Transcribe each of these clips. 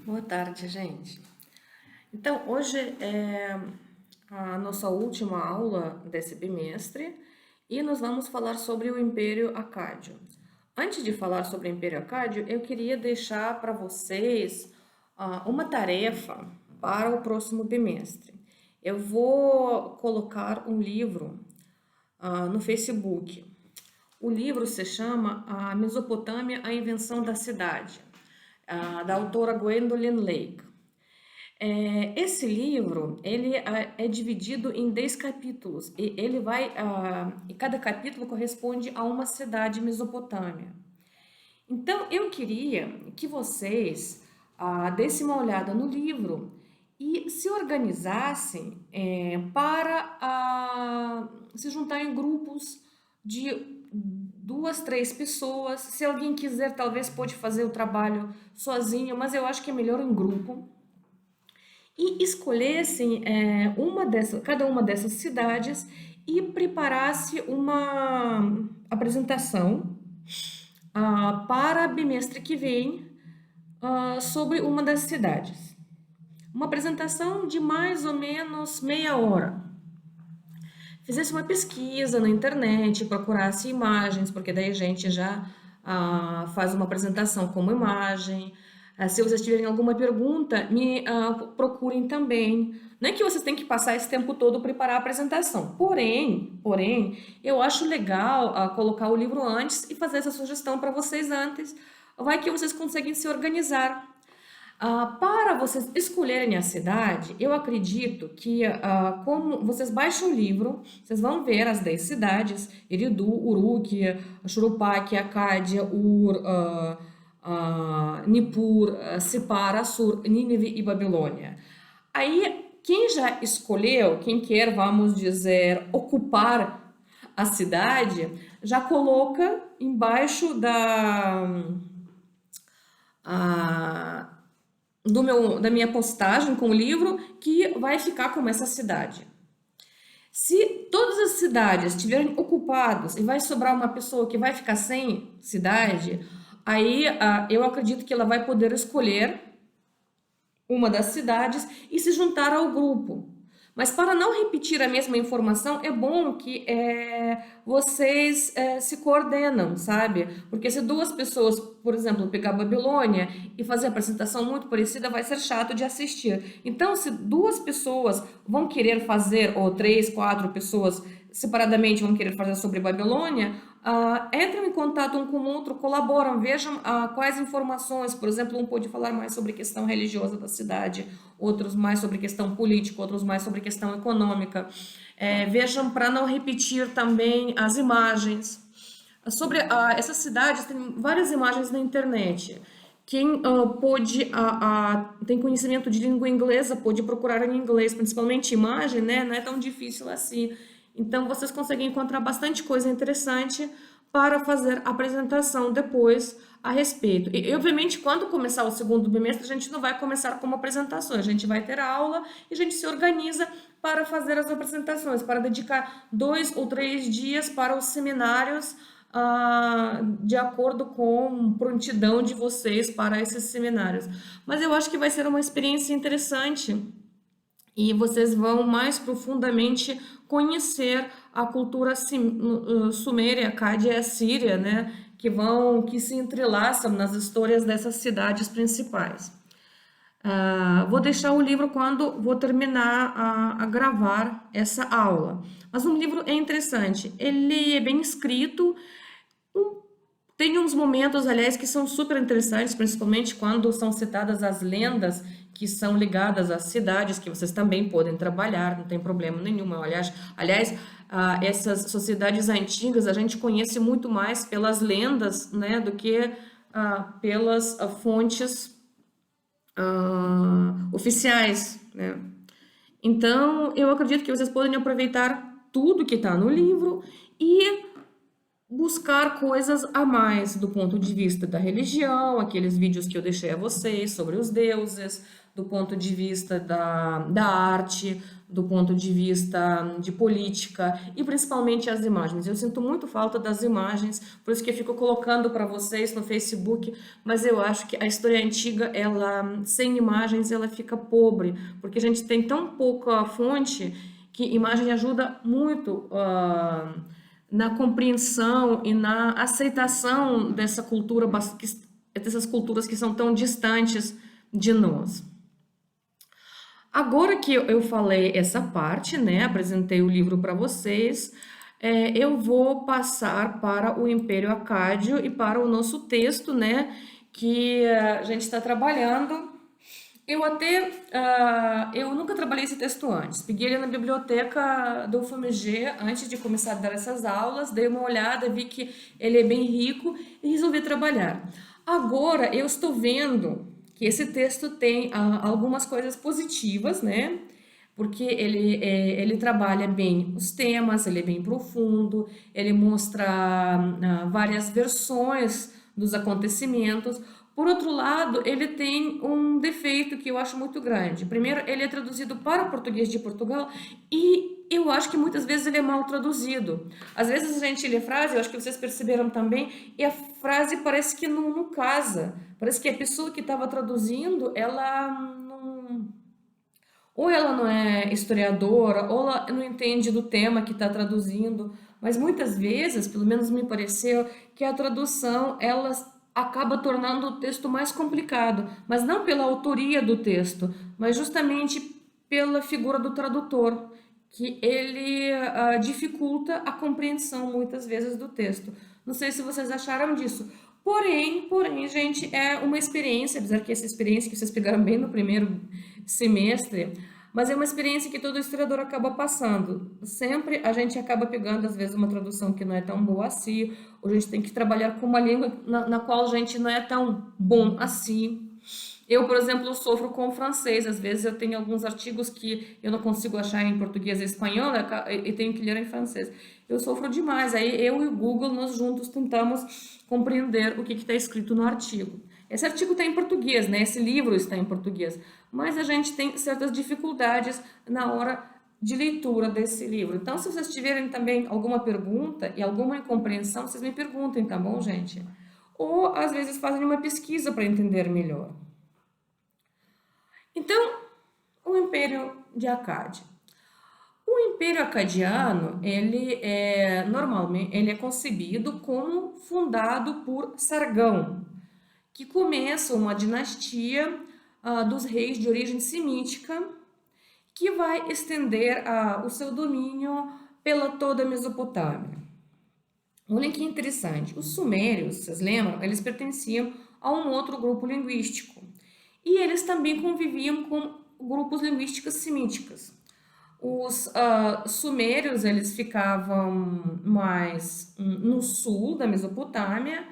Boa tarde, gente. Então, hoje é a nossa última aula desse bimestre e nós vamos falar sobre o Império Acádio. Antes de falar sobre o Império Acádio, eu queria deixar para vocês uma tarefa para o próximo bimestre. Eu vou colocar um livro no Facebook. O livro se chama A Mesopotâmia, a Invenção da Cidade, da autora Gwendolyn Lake. Esse livro ele é dividido em 10 capítulos e e cada capítulo corresponde a uma cidade mesopotâmia. Então eu queria que vocês dessem uma olhada no livro e se organizassem para se juntar em grupos de 2, 3 pessoas. Se alguém quiser, talvez pode fazer o trabalho sozinho, mas eu acho que é melhor em grupo e escolhessem cada uma dessas cidades e preparasse uma apresentação para bimestre que vem sobre uma das cidades. Uma apresentação de mais ou menos meia hora. Fizesse uma pesquisa na internet, procurasse imagens, porque daí a gente já faz uma apresentação como imagem. Se vocês tiverem alguma pergunta, me procurem também. Não é que vocês têm que passar esse tempo todo preparar a apresentação. Porém, eu acho legal colocar o livro antes e fazer essa sugestão para vocês antes. Vai que vocês conseguem se organizar. Para vocês escolherem a cidade, eu acredito que, como vocês baixam o livro, vocês vão ver as 10 cidades: Eridu, Uruk, Shuruppak, Acádia, Ur, Nippur, Sippar, Assur, Nínive e Babilônia. Aí, quem já escolheu, quem quer, vamos dizer, ocupar a cidade, já coloca embaixo a, da minha postagem com o livro que vai ficar como essa cidade. Se todas as cidades estiverem ocupadas e vai sobrar uma pessoa que vai ficar sem cidade, aí eu acredito que ela vai poder escolher uma das cidades e se juntar ao grupo. Mas para não repetir a mesma informação, é bom que vocês se coordenam, sabe? Porque se 2 pessoas, por exemplo, pegar Babilônia e fazer a apresentação muito parecida, vai ser chato de assistir. Então, se 2 pessoas vão querer fazer, ou 3, 4 pessoas separadamente vão querer fazer sobre Babilônia, entram em contato um com o outro, colaboram, vejam quais informações. Por exemplo, um pode falar mais sobre questão religiosa da cidade, outros mais sobre questão política, outros mais sobre questão econômica. Vejam para não repetir também as imagens. Sobre essas cidades, tem várias imagens na internet. Quem tem conhecimento de língua inglesa pode procurar em inglês, principalmente imagem, né? Não é tão difícil assim. Então, vocês conseguem encontrar bastante coisa interessante para fazer a apresentação depois a respeito. E, obviamente, quando começar o segundo bimestre, a gente não vai começar como apresentações, a gente vai ter aula e a gente se organiza para fazer as apresentações, para dedicar 2 ou 3 dias para os seminários, de acordo com prontidão de vocês para esses seminários. Mas eu acho que vai ser uma experiência interessante e vocês vão mais profundamente conhecer a cultura suméria, Cádia e Assíria, né, que se entrelaçam nas histórias dessas cidades principais. Vou deixar o livro quando vou terminar a gravar essa aula. Mas o livro é interessante, ele é bem escrito, tem uns momentos, aliás, que são super interessantes, principalmente quando são citadas as lendas que são ligadas às cidades, que vocês também podem trabalhar, não tem problema nenhum. Aliás, essas sociedades antigas a gente conhece muito mais pelas lendas, né, do que pelas fontes oficiais, né? Então, eu acredito que vocês podem aproveitar tudo que está no livro e buscar coisas a mais do ponto de vista da religião, aqueles vídeos que eu deixei a vocês sobre os deuses, do ponto de vista da arte, do ponto de vista de política e principalmente as imagens. Eu sinto muito falta das imagens, por isso que eu fico colocando para vocês no Facebook, mas eu acho que a história antiga, ela sem imagens, ela fica pobre, porque a gente tem tão pouca fonte que imagem ajuda muito na compreensão e na aceitação dessa cultura, dessas culturas que são tão distantes de nós. Agora que eu falei essa parte, né, apresentei o livro para vocês, eu vou passar para o Império Acádio e para o nosso texto, né, que a gente está trabalhando. Eu nunca trabalhei esse texto antes. Peguei ele na biblioteca do UFMG antes de começar a dar essas aulas, dei uma olhada, vi que ele é bem rico e resolvi trabalhar. Agora eu estou vendo que esse texto tem algumas coisas positivas, né? Porque ele trabalha bem os temas, ele é bem profundo, ele mostra várias versões dos acontecimentos. Por outro lado, ele tem um defeito que eu acho muito grande. Primeiro, ele é traduzido para o português de Portugal e eu acho que muitas vezes ele é mal traduzido. Às vezes a gente lê frase, eu acho que vocês perceberam também, e a frase parece que não casa. Parece que a pessoa que estava traduzindo, ela não, ou ela não é historiadora, ou ela não entende do tema que está traduzindo, mas muitas vezes, pelo menos me pareceu, que a tradução ela acaba tornando o texto mais complicado, mas não pela autoria do texto, mas justamente pela figura do tradutor, que ele dificulta a compreensão muitas vezes do texto. Não sei se vocês acharam disso. Porém, gente, é uma experiência, apesar que essa experiência que vocês pegaram bem no primeiro semestre, mas é uma experiência que todo historiador acaba passando. Sempre a gente acaba pegando, às vezes, uma tradução que não é tão boa assim, ou a gente tem que trabalhar com uma língua na qual a gente não é tão bom assim. Eu, por exemplo, sofro com o francês. Às vezes eu tenho alguns artigos que eu não consigo achar em português e espanhol e tenho que ler em francês. Eu sofro demais. Aí eu e o Google, nós juntos tentamos compreender o que está escrito no artigo. Esse artigo está em português, né? Esse livro está em português. Mas a gente tem certas dificuldades na hora de leitura desse livro. Então, se vocês tiverem também alguma pergunta e alguma incompreensão, vocês me perguntem, tá bom, gente? Ou às vezes fazem uma pesquisa para entender melhor. Então, o Império de Acádia. O Império Acadiano, ele é concebido como fundado por Sargão, que começa uma dinastia dos reis de origem semítica, que vai estender o seu domínio pela toda a Mesopotâmia. Olha que interessante, os sumérios, vocês lembram? Eles pertenciam a um outro grupo linguístico. E eles também conviviam com grupos linguísticos semíticos. Os sumérios, eles ficavam mais no sul da Mesopotâmia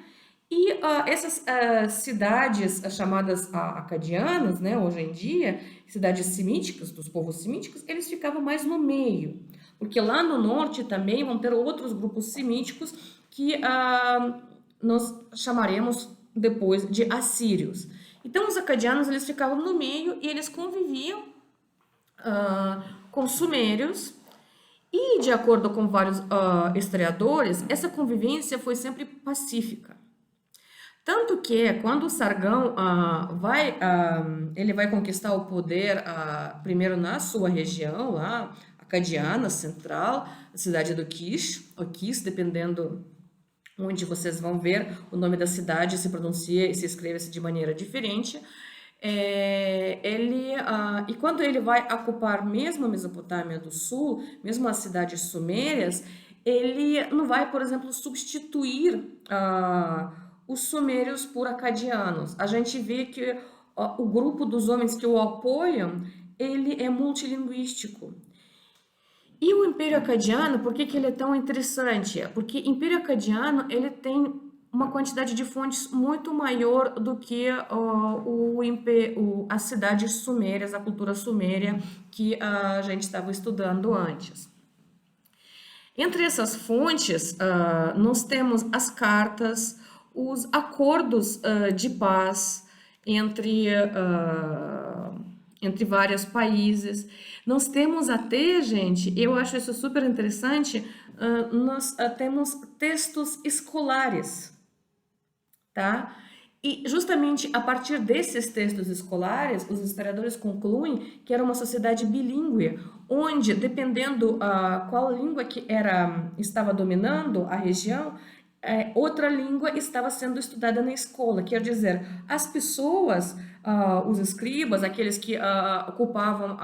e essas cidades chamadas acadianas, né, hoje em dia, cidades semíticas, dos povos semíticos, eles ficavam mais no meio. Porque lá no norte também vão ter outros grupos semíticos que nós chamaremos depois de assírios. Então, os acadianos, eles ficavam no meio e eles conviviam com sumérios e, de acordo com vários historiadores, essa convivência foi sempre pacífica. Tanto que, quando o Sargão ele vai conquistar o poder primeiro na sua região, lá, acadiana, central, a cidade do Kish, ou Kish, dependendo onde vocês vão ver, o nome da cidade se pronuncia e se escreve de maneira diferente. E quando ele vai ocupar mesmo a Mesopotâmia do Sul, mesmo as cidades sumérias, ele não vai, por exemplo, substituir os sumérios por acadianos. A gente vê que o grupo dos homens que o apoiam, ele é multilinguístico. E o Império Acadiano, por que ele é tão interessante? Porque o Império Acadiano, ele tem uma quantidade de fontes muito maior do que as cidades sumérias, a cultura suméria que a gente estava estudando antes. Entre essas fontes, nós temos as cartas, os acordos de paz entre, entre vários países. Nós temos até, gente, eu acho isso super interessante, nós temos textos escolares, tá? E justamente a partir desses textos escolares, os historiadores concluem que era uma sociedade bilíngue, onde, dependendo qual língua que estava dominando a região, outra língua estava sendo estudada na escola. Quer dizer, as pessoas, os escribas, aqueles que ocupavam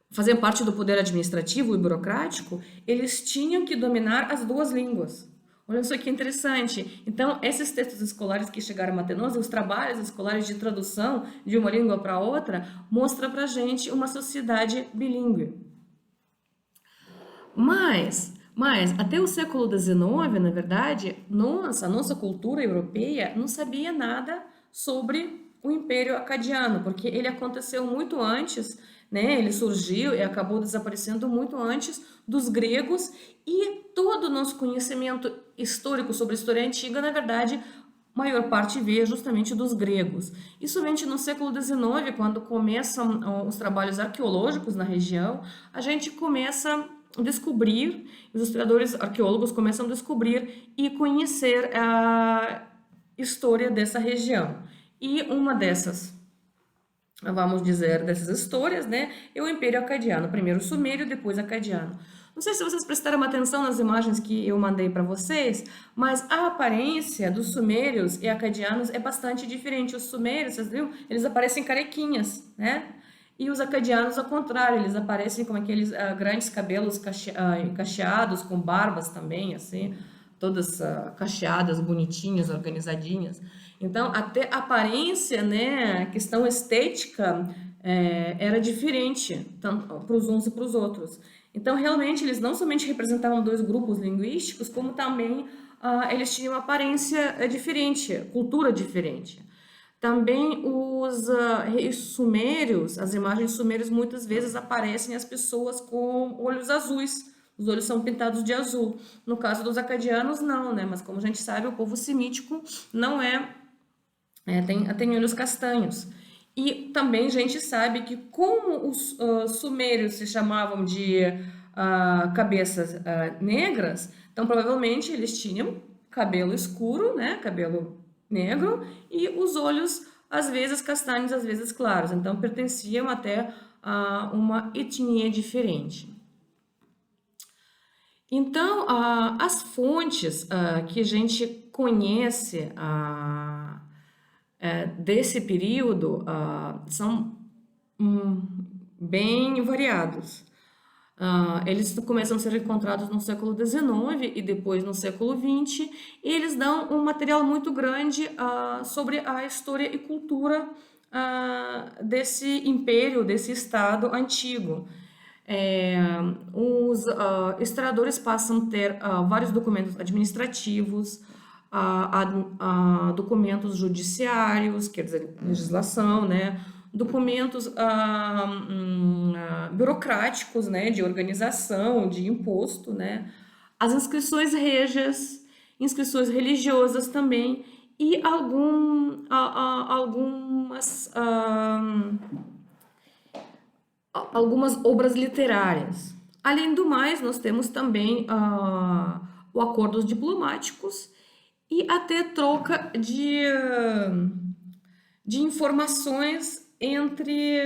faziam parte do poder administrativo e burocrático, eles tinham que dominar as duas línguas. Olha só que interessante. Então, esses textos escolares que chegaram até nós, os trabalhos escolares de tradução de uma língua para outra, mostram para a gente uma sociedade bilíngue. Mas até o século XIX, na verdade, a nossa cultura europeia não sabia nada sobre o Império Acadiano, porque ele aconteceu muito antes, né? Ele surgiu e acabou desaparecendo muito antes dos gregos, e todo o nosso conhecimento histórico sobre a história antiga, na verdade, maior parte veio justamente dos gregos. E somente no século XIX, quando começam os trabalhos arqueológicos na região, a gente começa a descobrir, os historiadores arqueólogos começam a descobrir e conhecer a história dessa região. E uma dessas, vamos dizer, dessas histórias, né, é o Império Acadiano, primeiro Sumério, depois Acadiano. Não sei se vocês prestaram atenção nas imagens que eu mandei para vocês, mas a aparência dos sumérios e acadianos é bastante diferente. Os sumérios, vocês viram? Eles aparecem carequinhas, né? E os acadianos, ao contrário, eles aparecem com aqueles grandes cabelos cacheados, com barbas também, assim, todas cacheadas, bonitinhas, organizadinhas. Então, até a aparência, né, a questão estética, era diferente, tanto para os uns e para os outros. Então, realmente, eles não somente representavam dois grupos linguísticos, como também eles tinham uma aparência diferente, cultura diferente. Também os reis sumérios, as imagens sumérias, muitas vezes aparecem as pessoas com olhos azuis. Os olhos são pintados de azul. No caso dos acadianos, não, né? Mas como a gente sabe, o povo semítico não tem olhos castanhos. E também a gente sabe que como os sumérios se chamavam de cabeças negras, então provavelmente eles tinham cabelo escuro, né? Cabelo negro, e os olhos às vezes castanhos, às vezes claros. Então pertenciam até a uma etnia diferente. Então, as fontes que a gente conhece desse período são bem variados. Eles começam a ser encontrados no século XIX e depois no século XX, e eles dão um material muito grande sobre a história e cultura desse império, desse estado antigo. Os historiadores passam a ter vários documentos administrativos, documentos judiciários, quer dizer, legislação, né? Documentos burocráticos, né? De organização, de imposto, né? As inscrições régias, inscrições religiosas também, e algumas obras literárias. Além do mais, nós temos também os acordos diplomáticos e até troca de informações entre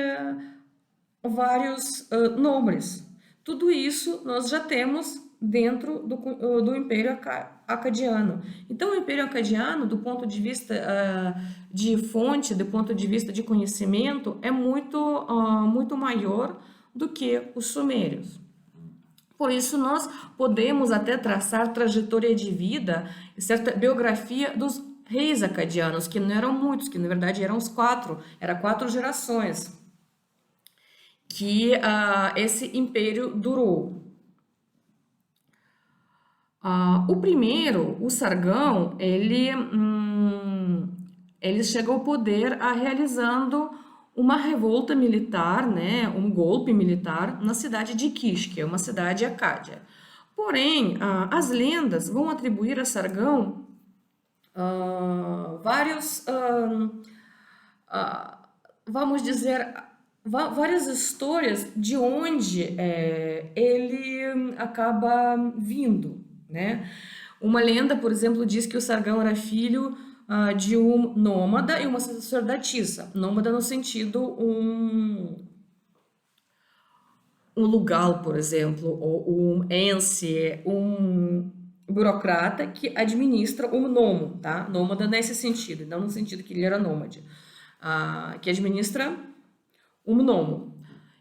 vários nobres. Tudo isso nós já temos dentro do Império Acadiano. Então, o Império Acadiano, do ponto de vista de fonte, do ponto de vista de conhecimento, é muito maior do que os sumérios. Por isso, nós podemos até traçar trajetória de vida e certa biografia dos reis acadianos, que não eram muitos, que na verdade eram eram 4 gerações que esse império durou. O primeiro, o Sargão, ele chega ao poder realizando uma revolta militar, né, um golpe militar na cidade de Kish, que é uma cidade acádia. Porém, as lendas vão atribuir a Sargão vários, vamos dizer, várias histórias de onde ele acaba vindo, né? Uma lenda, por exemplo, diz que o Sargão era filho de um nômada e uma sacerdotisa. Nômada no sentido um lugal, por exemplo, ou um ence, um burocrata que administra um nomo, tá? Nômada nesse sentido, não no sentido que ele era nômade, que administra um nomo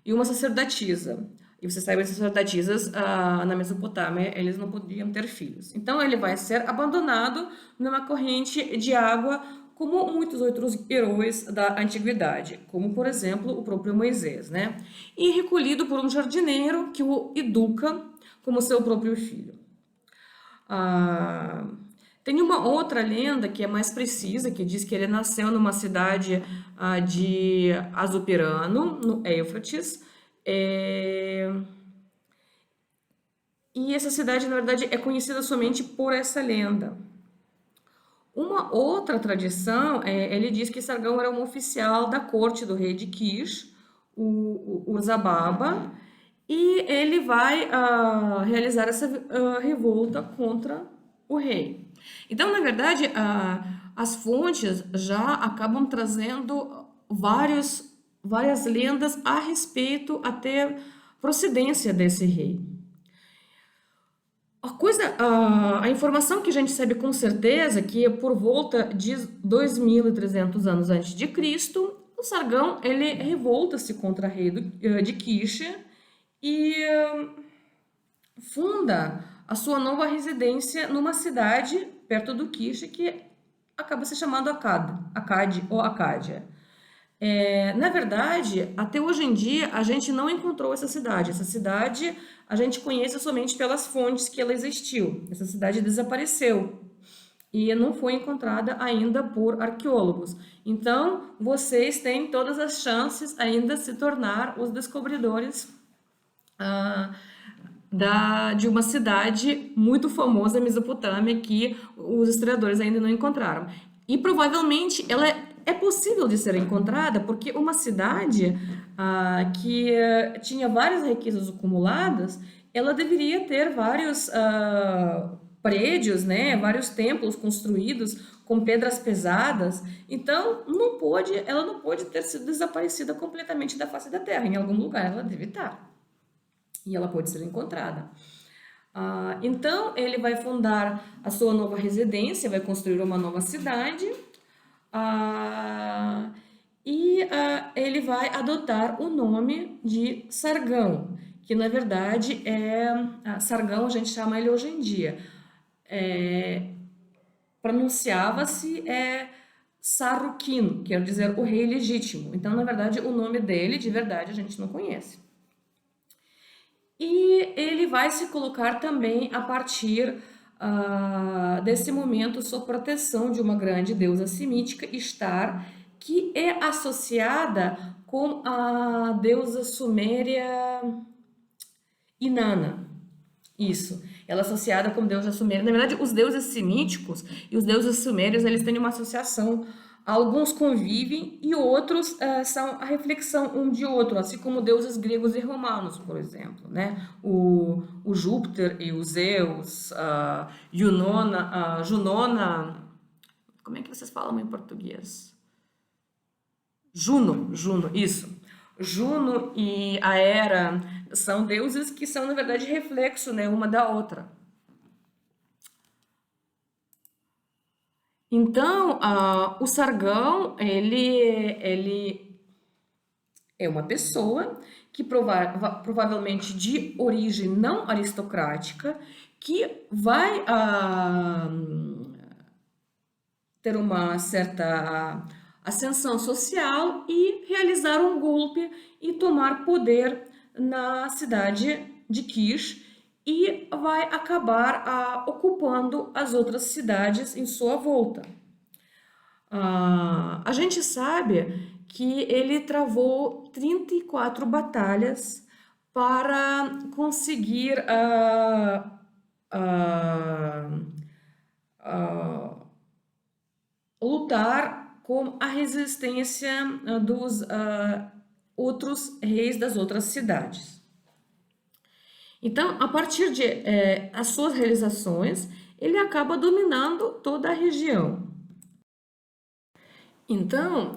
e uma sacerdotisa. E você sabe que as sacerdotisas na Mesopotâmia, eles não podiam ter filhos. Então ele vai ser abandonado numa corrente de água, como muitos outros heróis da antiguidade, como por exemplo o próprio Moisés, né? E recolhido por um jardineiro que o educa como seu próprio filho. Tem uma outra lenda que é mais precisa, que diz que ele nasceu numa cidade de Azupirano, no Éufrates. E essa cidade, na verdade, é conhecida somente por essa lenda. Uma outra tradição, ele diz que Sargão era um oficial da corte do rei de Kish, o Urzababa, e ele vai realizar essa revolta contra o rei. Então, na verdade, as fontes já acabam trazendo várias lendas a respeito até procedência desse rei. A informação que a gente sabe com certeza que por volta de 2.300 anos antes de Cristo, o Sargão ele revolta-se contra o rei de Kish e funda a sua nova residência numa cidade perto do Kish que acaba se chamando Acádia. Na verdade, até hoje em dia, a gente não encontrou essa cidade. Essa cidade a gente conhece somente pelas fontes que ela existiu. Essa cidade desapareceu e não foi encontrada ainda por arqueólogos. Então, vocês têm todas as chances ainda de se tornar os descobridores de uma cidade muito famosa, Mesopotâmia, que os historiadores ainda não encontraram. E provavelmente ela é possível de ser encontrada porque uma cidade que tinha várias riquezas acumuladas, ela deveria ter vários prédios, né, vários templos construídos com pedras pesadas. Então, ela não pode ter sido desaparecida completamente da face da Terra. Em algum lugar ela deve estar. E ela pode ser encontrada. Então, ele vai fundar a sua nova residência, vai construir uma nova cidade, e ele vai adotar o nome de Sargão, que na verdade Sargão, a gente chama ele hoje em dia. Pronunciava-se Sarrukin, quer dizer o rei legítimo. Então, na verdade, o nome dele, de verdade, a gente não conhece. E ele vai se colocar também a partir desse momento sob proteção de uma grande deusa semítica, Ishtar, que é associada com a deusa suméria Inanna. Isso, ela é associada com deusa suméria. Na verdade, os deuses semíticos e os deuses sumérios, eles têm uma associação. Alguns convivem e outros são a reflexão um de outro, assim como deuses gregos e romanos, por exemplo, né? O Júpiter e o Zeus, Junona, como é que vocês falam em português? Juno, isso. Juno e a Hera são deuses que são, na verdade, reflexo, né, uma da outra. Então, o Sargão, ele é uma pessoa que provavelmente de origem não aristocrática, que vai ter uma certa ascensão social e realizar um golpe e tomar poder na cidade de Kish, e vai acabar ocupando as outras cidades em sua volta. A gente sabe que ele travou 34 batalhas para conseguir ah, ah, lutar com a resistência dos outros reis das outras cidades. Então, a partir de as suas realizações, ele acaba dominando toda a região. Então,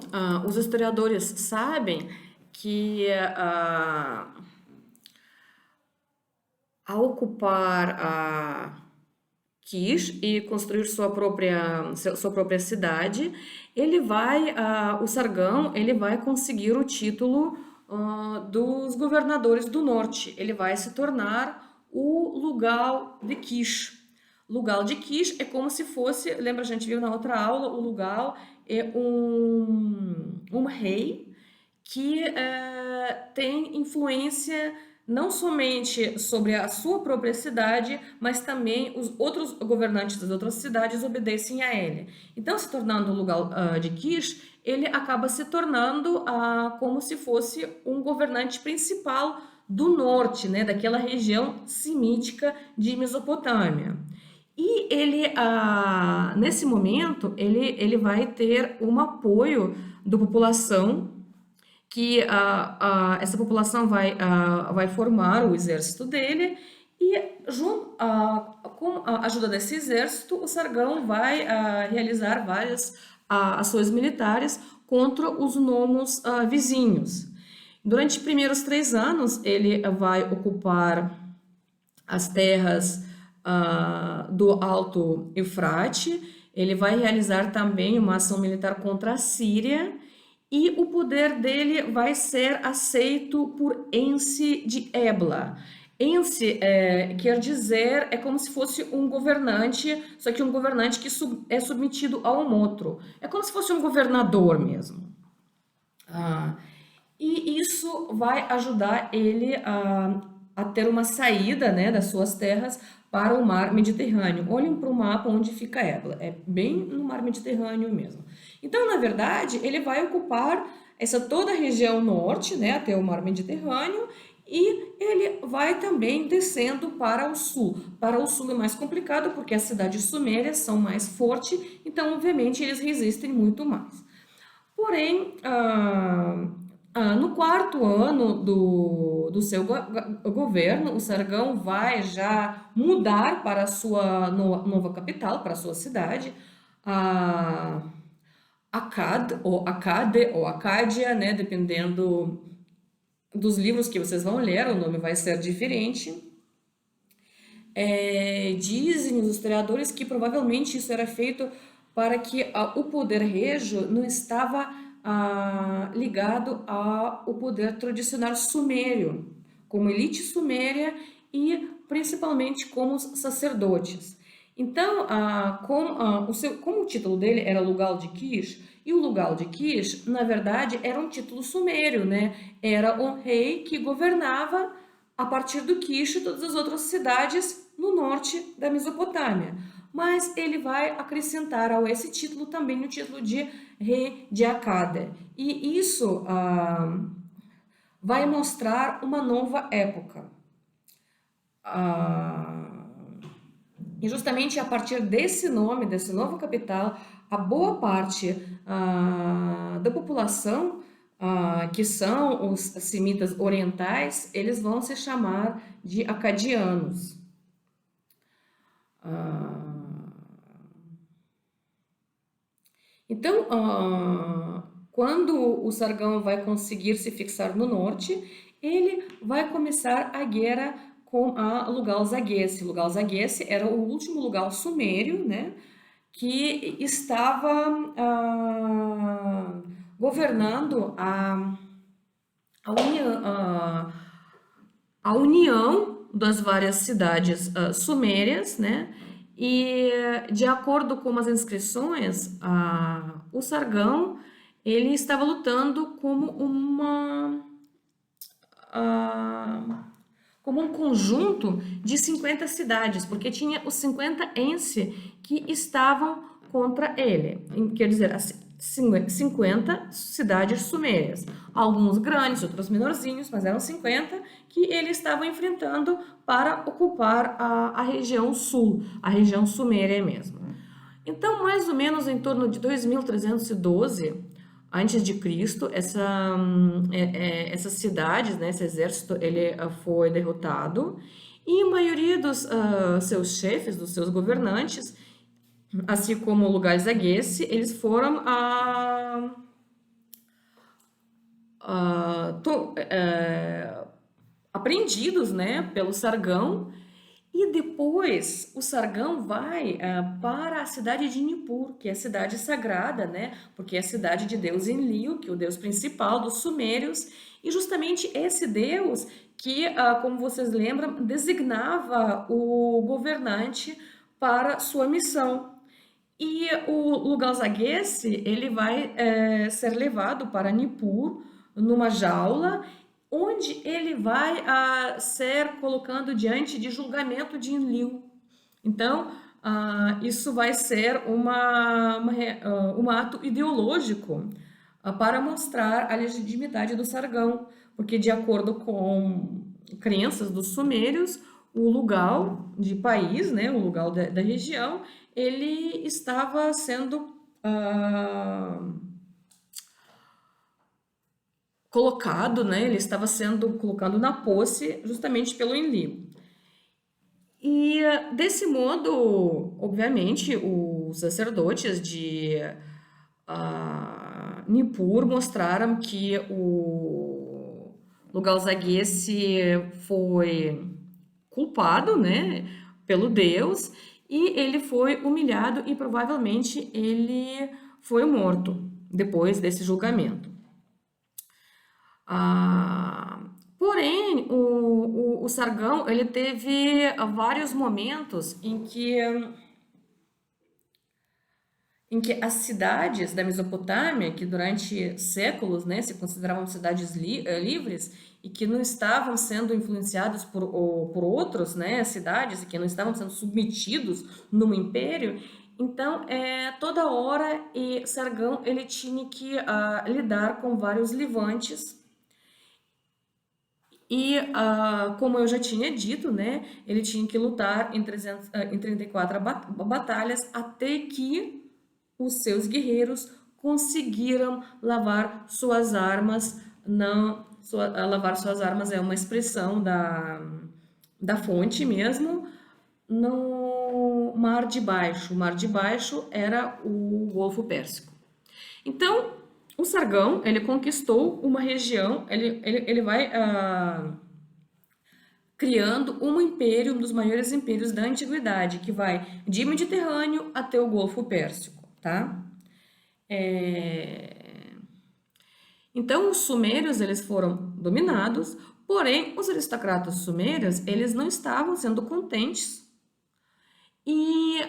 os historiadores sabem que ao ocupar Kish e construir sua própria cidade, o Sargão, ele vai conseguir o título dos governadores do norte. Ele vai se tornar o Lugal de Kish. Lugal de Kish é como se fosse, lembra, a gente viu na outra aula, o Lugal é um rei que tem influência não somente sobre a sua própria cidade, mas também os outros governantes das outras cidades obedecem a ele. Então, se tornando o lugar de Kish, ele acaba se tornando como se fosse um governante principal do norte, né, daquela região semítica de Mesopotâmia. E ele, nesse momento, ele vai ter um apoio da população, que essa população vai formar o exército dele e, com a ajuda desse exército, o Sargão vai realizar várias ações militares contra os nomos vizinhos. Durante os primeiros 3 anos, ele vai ocupar as terras do Alto Eufrate, ele vai realizar também uma ação militar contra a Síria, e o poder dele vai ser aceito por Ensi de Ebla. Ensi quer dizer, é como se fosse um governante, só que um governante que é submetido a um outro. É como se fosse um governador mesmo. E isso vai ajudar ele a ter uma saída, né, das suas terras para o mar Mediterrâneo. Olhem para o mapa onde fica Ebla, é bem no mar Mediterrâneo mesmo. Então, na verdade, ele vai ocupar toda a região norte, né, até o mar Mediterrâneo, e ele vai também descendo para o sul. Para o sul é mais complicado porque as cidades sumérias são mais fortes, então, obviamente, eles resistem muito mais. Porém, no 4º ano do seu governo, o Sargão vai já mudar para a sua nova capital, para a sua cidade, Akkad, ou Akkade, ou Acádia, né? Dependendo dos livros que vocês vão ler, o nome vai ser diferente. Dizem os historiadores que provavelmente isso era feito para que o poder régio não estava ligado ao poder tradicional sumério, como elite suméria e principalmente como os sacerdotes. Então, como o título dele era Lugal de Kish, e o Lugal de Kish, na verdade, era um título sumério, né? Era um rei que governava a partir do Kish todas as outras cidades no norte da Mesopotâmia. Mas ele vai acrescentar a esse título também o título de rei de Akkad. E isso vai mostrar uma nova época. E justamente a partir desse nome, dessa nova capital, a boa parte da população, que são os semitas orientais, eles vão se chamar de acadianos. Então, quando o Sargão vai conseguir se fixar no norte, ele vai começar a guerra com a Lugal-Zaguese. Lugal-Zaguese era o último lugar sumério, né, que estava governando a união das várias cidades sumérias, né? E de acordo com as inscrições, o Sargão ele estava lutando como um conjunto de 50 cidades, porque tinha os 50 Ensi que estavam contra ele. Quer dizer, as 50 cidades sumérias. Alguns grandes, outros menorzinhos, mas eram 50 que ele estava enfrentando para ocupar a região sul, a região suméria mesmo. Então, mais ou menos em torno de 2312 antes de Cristo, essas cidades, né, esse exército, ele foi derrotado e a maioria dos seus chefes, dos seus governantes, assim como o lugar Zaguesse, eles foram apreendidos, né, pelo Sargão. E depois o Sargão vai para a cidade de Nippur, que é a cidade sagrada, né? Porque é a cidade de Deus Enlil, que é o deus principal dos sumérios. E justamente esse deus que, como vocês lembram, designava o governante para sua missão. E o Lugalzaguese, ele vai ser levado para Nippur, numa jaula, onde ele vai ser colocado diante de julgamento de Enlil. Então, isso vai ser um ato ideológico para mostrar a legitimidade do Sargão, porque de acordo com crenças dos sumérios, o lugar de país, né, o lugar da região, ele estava sendo colocado, né, ele estava sendo colocado na posse justamente pelo Enlil. E desse modo, obviamente, os sacerdotes de Nippur mostraram que o Lugalzaguese foi culpado, né, pelo Deus, e ele foi humilhado e provavelmente ele foi morto depois desse julgamento. Porém, o Sargão, ele teve vários momentos em que as cidades da Mesopotâmia, que durante séculos, né, se consideravam cidades livres e que não estavam sendo influenciados por outros, né, cidades, e que não estavam sendo submetidos num império, então toda hora Sargão ele tinha que lidar com vários levantes. E, como eu já tinha dito, né, ele tinha que lutar em 34 batalhas até que os seus guerreiros conseguiram lavar suas armas. Lavar suas armas é uma expressão da fonte mesmo, no Mar de Baixo. O Mar de Baixo era o Golfo Pérsico. Então, o Sargão, ele conquistou uma região, ele vai criando um império, um dos maiores impérios da antiguidade, que vai de Mediterrâneo até o Golfo Pérsico, tá? Então, os sumérios, eles foram dominados, porém, os aristocratas sumérios, eles não estavam sendo contentes. E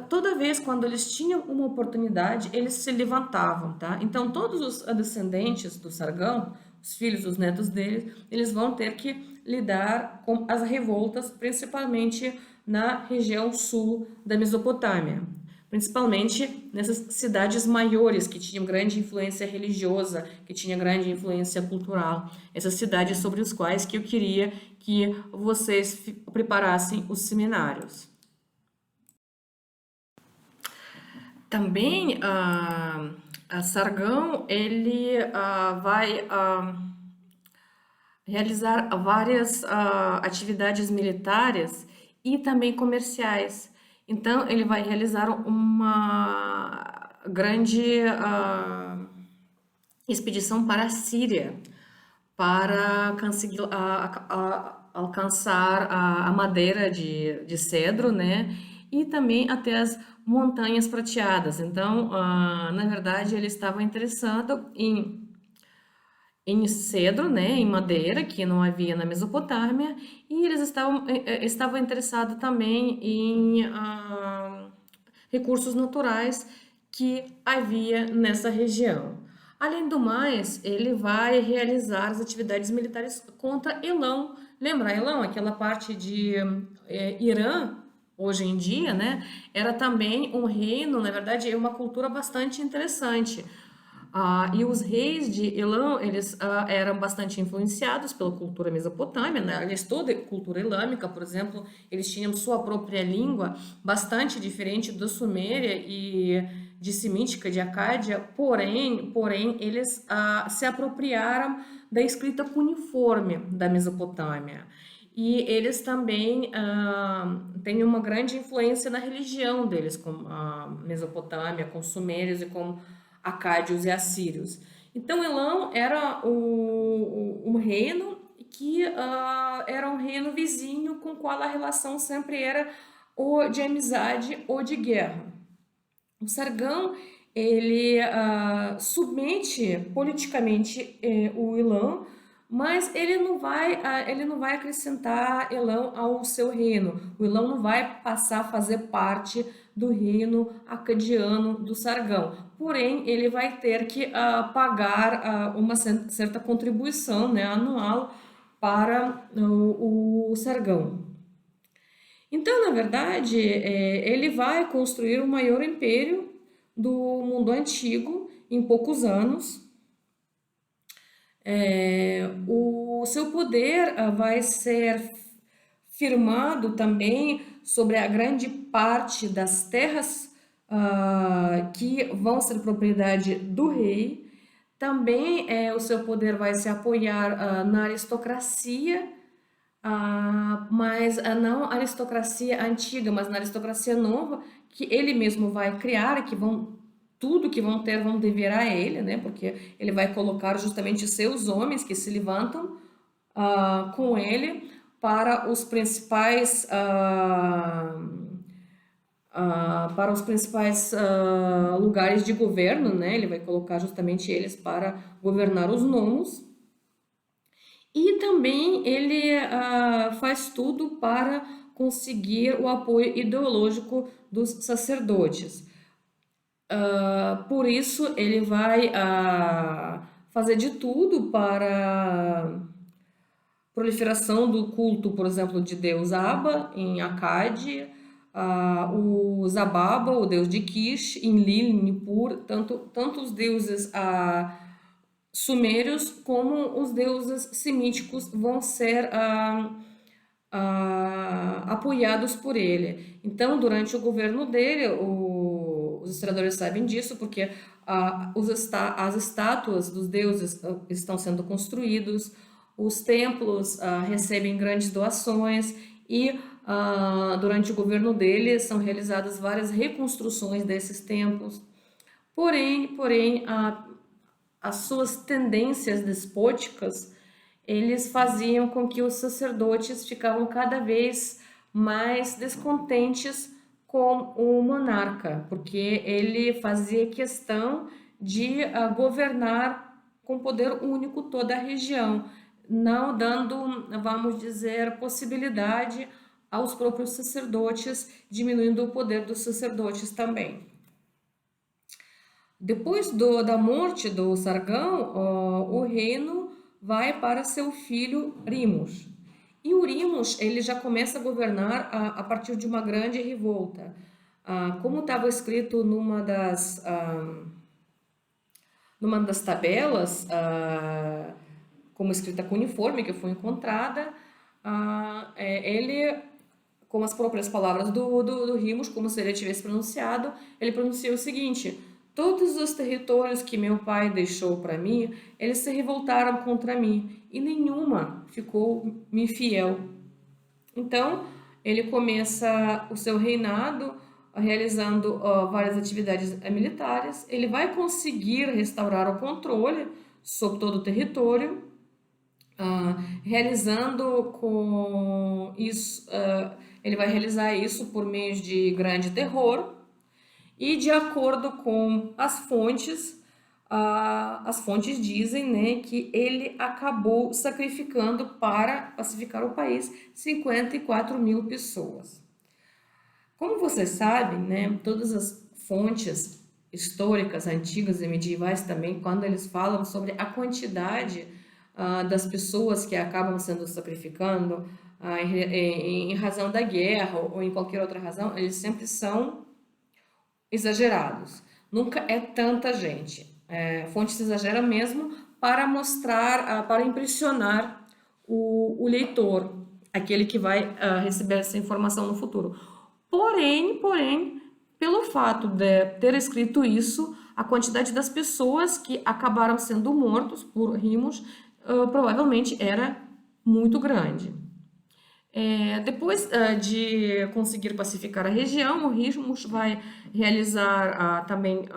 toda vez quando eles tinham uma oportunidade, eles se levantavam, tá? Então, todos os descendentes do Sargão, os filhos, os netos deles, eles vão ter que lidar com as revoltas, principalmente na região sul da Mesopotâmia. Principalmente nessas cidades maiores, que tinham grande influência religiosa, que tinham grande influência cultural. Essas cidades sobre as quais que eu queria que vocês preparassem os seminários. Também a Sargão ele vai realizar várias atividades militares e também comerciais. Então ele vai realizar uma grande expedição para a Síria para conseguir alcançar a madeira de cedro, né? E também até as montanhas prateadas. Então, na verdade, ele estava interessado em cedro, né, em madeira, que não havia na Mesopotâmia, e eles estavam interessados também em recursos naturais que havia nessa região. Além do mais, ele vai realizar as atividades militares contra Elão. Lembra Elão, aquela parte de Irã, hoje em dia, né, era também um reino, na verdade, é uma cultura bastante interessante. E os reis de Elam, eles eram bastante influenciados pela cultura mesopotâmia, né? Aliás, toda a cultura islâmica, por exemplo, eles tinham sua própria língua, bastante diferente da Suméria e de Semítica, de Acádia, porém eles se apropriaram da escrita cuneiforme da Mesopotâmia. E eles também têm uma grande influência na religião deles, com a Mesopotâmia, com os sumérios e com acádios e assírios. Então, Elam era um reino que era um reino vizinho com o qual a relação sempre era ou de amizade ou de guerra. O Sargão, ele submete politicamente o Elam, mas ele não vai acrescentar Elam ao seu reino. O Elam não vai passar a fazer parte do reino acadiano do Sargão. Porém, ele vai ter que pagar uma certa contribuição, né, anual para o Sargão. Então, na verdade, ele vai construir o maior império do mundo antigo em poucos anos. O seu poder vai ser firmado também sobre a grande parte das terras que vão ser propriedade do rei. Também o seu poder vai se apoiar na aristocracia, mas não aristocracia antiga, mas na aristocracia nova, que ele mesmo vai criar, tudo que vão ter vão dever a ele, né? Porque ele vai colocar justamente seus homens que se levantam com ele para os principais lugares de governo, né? Ele vai colocar justamente eles para governar os nomos. E também ele faz tudo para conseguir o apoio ideológico dos sacerdotes. Por isso, ele vai fazer de tudo para proliferação do culto, por exemplo, de Deus Abba em Acádia, o Zababa, o deus de Kish, em Lil, em Nippur, tanto os deuses sumérios como os deuses semíticos vão ser apoiados por ele. Então, durante o governo dele, os historiadores sabem disso porque as estátuas dos deuses estão sendo construídos, os templos recebem grandes doações e durante o governo dele são realizadas várias reconstruções desses templos. Porém, as suas tendências despóticas, eles faziam com que os sacerdotes ficavam cada vez mais descontentes com o monarca, porque ele fazia questão de governar com poder único toda a região, não dando, vamos dizer, possibilidade aos próprios sacerdotes, diminuindo o poder dos sacerdotes também. Depois da morte do Sargão, o reino vai para seu filho Rimos. E o Rimos, ele já começa a governar a partir de uma grande revolta. Como estava escrito numa das tabelas, como escrita cuneiforme que foi encontrada, ele, com as próprias palavras do Rimos, como se ele tivesse pronunciado, ele pronunciou o seguinte: todos os territórios que meu pai deixou para mim, eles se revoltaram contra mim, e nenhuma ficou-me fiel. Então, ele começa o seu reinado realizando várias atividades militares. Ele vai conseguir restaurar o controle sobre todo o território, realizando com isso, ele vai realizar isso por meio de grande terror. E de acordo com as fontes dizem, né, que ele acabou sacrificando para pacificar o país 54 mil pessoas. Como vocês sabem, né, todas as fontes históricas, antigas e medievais também, quando eles falam sobre a quantidade das pessoas que acabam sendo sacrificando, em razão da guerra ou em qualquer outra razão, eles sempre são exagerados. Nunca é tanta gente. Fontes exagera mesmo para mostrar, para impressionar o leitor, aquele que vai receber essa informação no futuro. Porém, pelo fato de ter escrito isso, a quantidade das pessoas que acabaram sendo mortos por Rimos provavelmente era muito grande. Depois de conseguir pacificar a região, o Rimos vai realizar também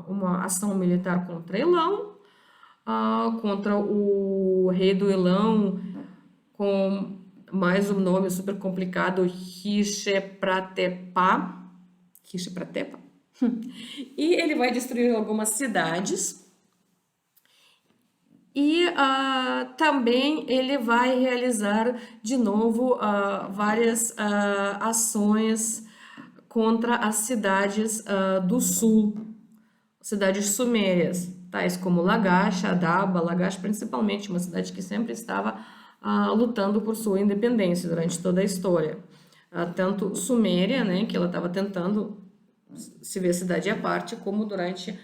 uma ação militar contra Elão, contra o rei do Elão, com mais um nome super complicado, Hishepratepa. E ele vai destruir algumas cidades. E também ele vai realizar de novo várias ações contra as cidades do sul, cidades sumérias, tais como Lagash, Adaba, Lagash principalmente, uma cidade que sempre estava lutando por sua independência durante toda a história. Tanto Suméria, né, que ela estava tentando se ver cidade à parte, como durante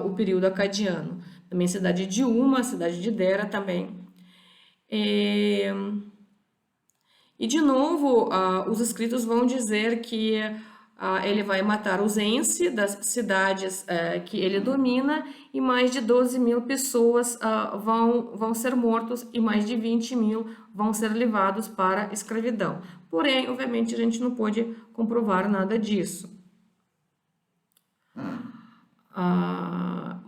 o período acadiano. Também cidade de Uma, cidade de Dera também. E de novo, os escritos vão dizer que ele vai matar os Ensi das cidades que ele domina e mais de 12 mil pessoas vão ser mortos e mais de 20 mil vão ser levados para a escravidão. Porém, obviamente, a gente não pode comprovar nada disso.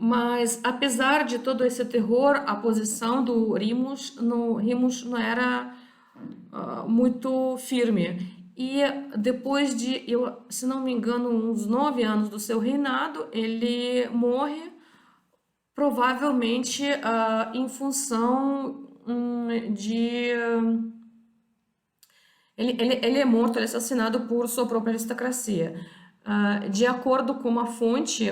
Mas, apesar de todo esse terror, a posição do Rimos não era muito firme. E depois de, se não me engano, uns 9 anos do seu reinado, ele morre, provavelmente em função de... Ele é morto, ele é assassinado por sua própria aristocracia. De acordo com uma fonte,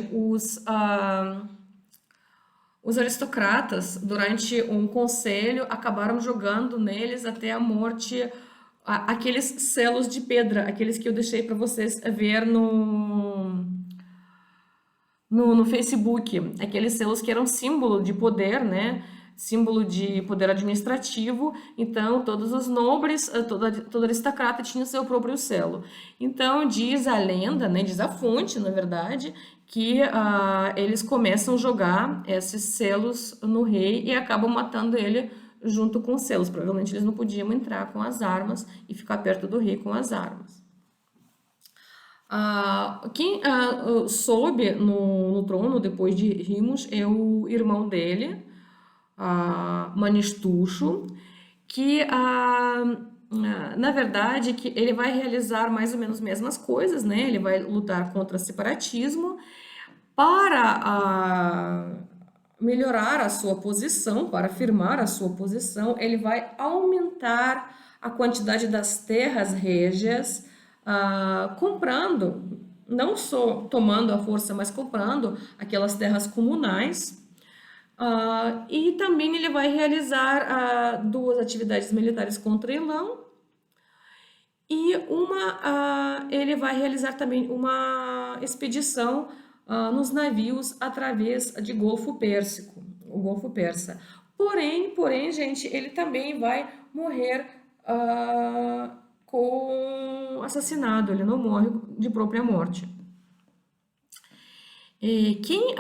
os aristocratas, durante um conselho, acabaram jogando neles até a morte aqueles selos de pedra, aqueles que eu deixei para vocês ver no Facebook, aqueles selos que eram símbolo de poder, né? Símbolo de poder administrativo. Então, todos os nobres, todo aristocrata tinha seu próprio selo. Então, diz a lenda, né? Diz a fonte, na verdade, que eles começam a jogar esses selos no rei e acabam matando ele junto com os selos. Provavelmente eles não podiam entrar com as armas e ficar perto do rei com as armas. Quem soube no trono depois de Rimos é o irmão dele, Manistuxo, que na verdade que ele vai realizar mais ou menos as mesmas coisas, né? Ele vai lutar contra o separatismo para melhorar a sua posição, para afirmar a sua posição. Ele vai aumentar a quantidade das terras régias, comprando, não só tomando à força, mas comprando aquelas terras comunais. E também ele vai realizar 2 atividades militares contra Elão e ele vai realizar também uma expedição nos navios através de Golfo Pérsico, o Golfo Persa. Porém, gente, ele também vai morrer assassinado, ele não morre de própria morte. Quem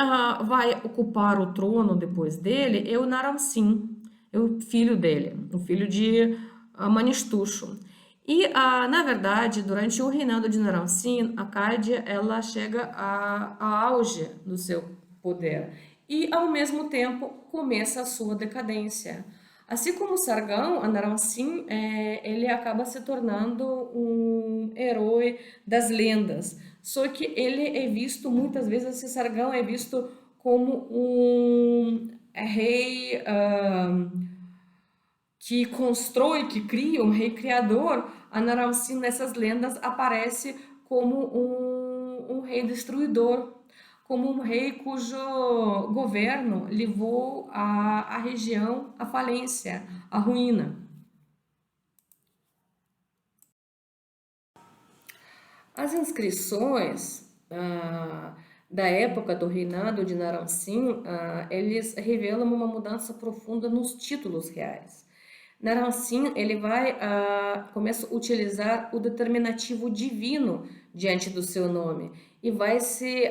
vai ocupar o trono depois dele é o Naram-Sin, é o filho dele, o filho de Manistuxo. E, na verdade, durante o reinado de Naram-Sin, a Cádia ela chega a auge do seu poder e, ao mesmo tempo, começa a sua decadência. Assim como Sargão, a Naram-Sin, ele acaba se tornando um herói das lendas. Só que ele é visto, muitas vezes, esse Sargão é visto como um rei que constrói, que cria, um rei criador. A Naram-Sin, nessas lendas, aparece como um rei destruidor, como um rei cujo governo levou a região à falência, à ruína. As inscrições da época do reinado de Naram-Sin, eles revelam uma mudança profunda nos títulos reais. Naram-Sin, ele começa a utilizar o determinativo divino diante do seu nome e vai se